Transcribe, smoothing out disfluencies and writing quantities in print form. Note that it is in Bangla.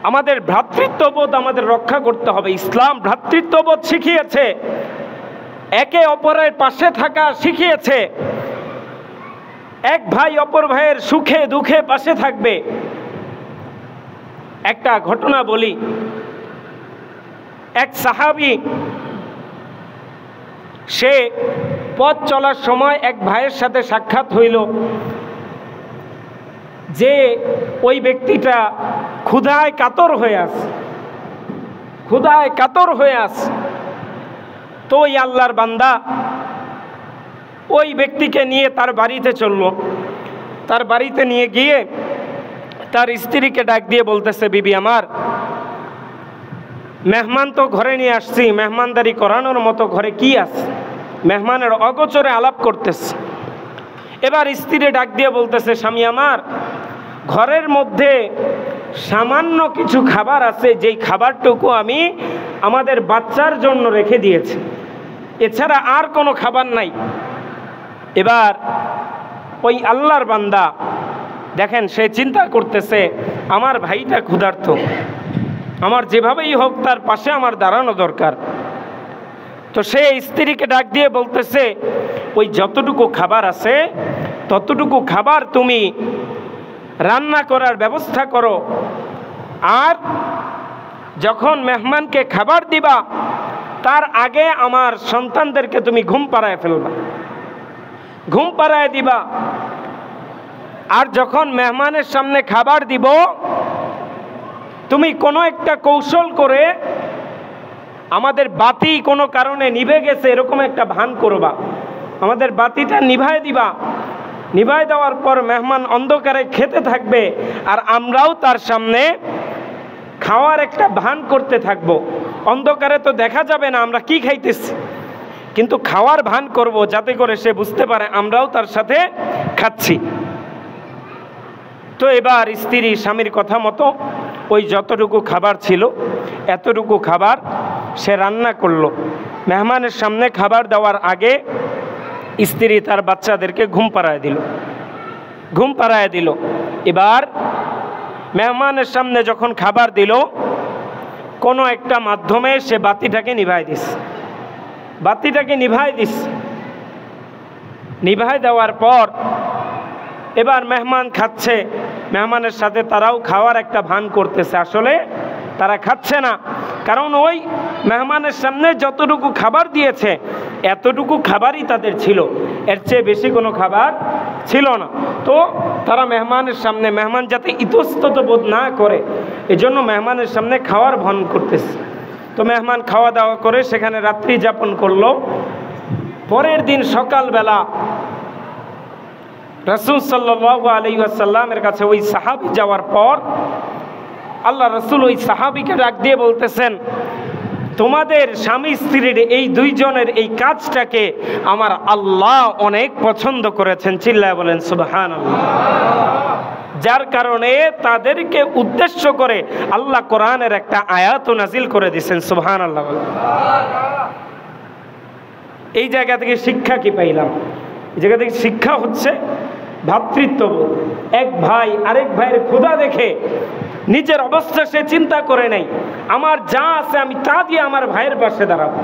আমাদের ভ্রাতৃত্ববোধ আমাদের রক্ষা করতে হবে। ইসলাম ভ্রাতৃত্ববোধ শিখিয়েছে, একে অপরের পাশে থাকা শিখিয়েছে। এক ভাই অপর ভাইয়ের সুখে দুঃখে পাশে থাকবে। একটা ঘটনা বলি, এক সাহাবী সে পথ চলার সময় এক ভাইয়ের সাথে সাক্ষাৎ হইল, যে ওই ব্যক্তিটা ক্ষুধায় কাতর হয়ে আছে, ক্ষুধায় কাতর হয়ে আছে। তো ওই আল্লাহর বান্দা ওই ব্যক্তিকে নিয়ে তার বাড়িতে চলল। তার বাড়িতে নিয়ে গিয়ে তার স্ত্রীকে ডাক দিয়ে বলতেছে, বিবি আমার, মেহমান তো ঘরে নিয়ে আসছি, মেহমানদারি করানোর মতো ঘরে কি আছে? মেহমানের অগোচরে আলাপ করতেছে। এবার স্ত্রী ডাক দিয়ে বলতেছে, স্বামী আমার, ঘরের মধ্যে সামান্য কিছু খাবার আছে, যেই খাবারটুকু আমি আমাদের বাচ্চার জন্য রেখে দিয়েছি, এছাড়া আর কোনো খাবার নাই। এবার ওই আল্লাহর বান্দা দেখেন, সে চিন্তা করতেছে, আমার ভাইটা ক্ষুধার্ত, আমার যেভাবেই হোক তার পাশে আমার দাঁড়ানো দরকার। তো সে স্ত্রীকে ডাক দিয়ে বলতেছে, ওই যতটুকু খাবার আছে ততটুকু খাবার তুমি রান্না করার ব্যবস্থা করো, আর যখন মেহমানকে খাবার দিবা তার আগে আমার সন্তানদেরকে তুমি ঘুম পাড়ায় ফেলবা, ঘুম পাড়ায় দিবা। আর যখন মেহমানের সামনে খাবার দিব, তুমি কোনো একটা কৌশল করে আমাদের বাতি কোনো কারণে নিভে গেছে এরকম একটা ভান করবা, আমাদের বাতিটা নিভায় দিবা। নিভায় দেওয়ার পর মেহমান অন্ধকারে খেতে থাকবে, আর আমরাও তার সামনে খাওয়ার একটা ভান করতে থাকবো। অন্ধকারে তো দেখা যাবে না আমরা কি খাইতেছি, কিন্তু খাওয়ার ভান করব যাতে করে সে বুঝতে পারে আমরাও তার সাথে খাচ্ছি। তো এবার স্ত্রী স্বামীর কথা মতো ওই যতটুকু খাবার ছিল এতটুকু খাবার সে রান্না করলো। মেহমানের সামনে খাবার দেওয়ার আগে স্ত্রী তার বাচ্চাদেরকে ঘুম পাড়ায় দিল, ঘুম পাড়ায় দিল। এবার মেহমানের সামনে যখন খাবার দিল, কোনো একটা মাধ্যমে সে বাতিটাকে নিভাই দিস, বাতিটাকে নিভাই দিস। নিভাই দেওয়ার পর এবার মেহমান খাচ্ছে, মেহমানের সাথে তারাও খাওয়ার একটা ভান করতেছে, আসলে তারা খাচ্ছে না, কারণ ওই মেহমানের সামনে যতটুকু খাবার দিয়েছে এতটুকু খাবারই তাদের ছিল, এর চেয়ে বেশি কোনো খাবার ছিল না। তো তারা মেহমানের সামনে, মেহমান যাতে ইতস্তত বোধ না করে এজন্য মেহমানের সামনে খাওয়ার ভান করতেছে। তো মেহমান খাওয়া দাওয়া করে সেখানে রাত্রি যাপন করলো। পরের দিন সকালবেলা রাসূল সাল্লাল্লাহু আলাইহি ওয়াসাল্লামের কাছে ওই সাহাবী যাওয়ার পর আল্লাহ রাসূল ওই সাহাবীকে ডাক দিয়ে বলতেছেন, তোমাদের স্বামী স্ত্রীর এই দুইজনের এই কাজটাকে আমার আল্লাহ অনেক পছন্দ করেছেন। চিল্লায় বলেন সুবহানাল্লাহ। যার কারণে তাদেরকে উদ্দেশ্য করে আল্লাহ কোরআনের একটা আয়াত নাজিল করে দিয়েছেন। সুবহানাল্লাহ। এই জায়গা থেকে শিক্ষা কি পাইলাম? এই জায়গা থেকে শিক্ষা হচ্ছে ভ্রাতৃত্ববোধ। এক ভাই আরেক ভাইয়ের ক্ষুধা দেখে নিজের অবস্থা সে চিন্তা করে নাই, আমার যা আছে আমি তা দিয়ে আমার ভাইয়ের পাশে দাঁড়াবো।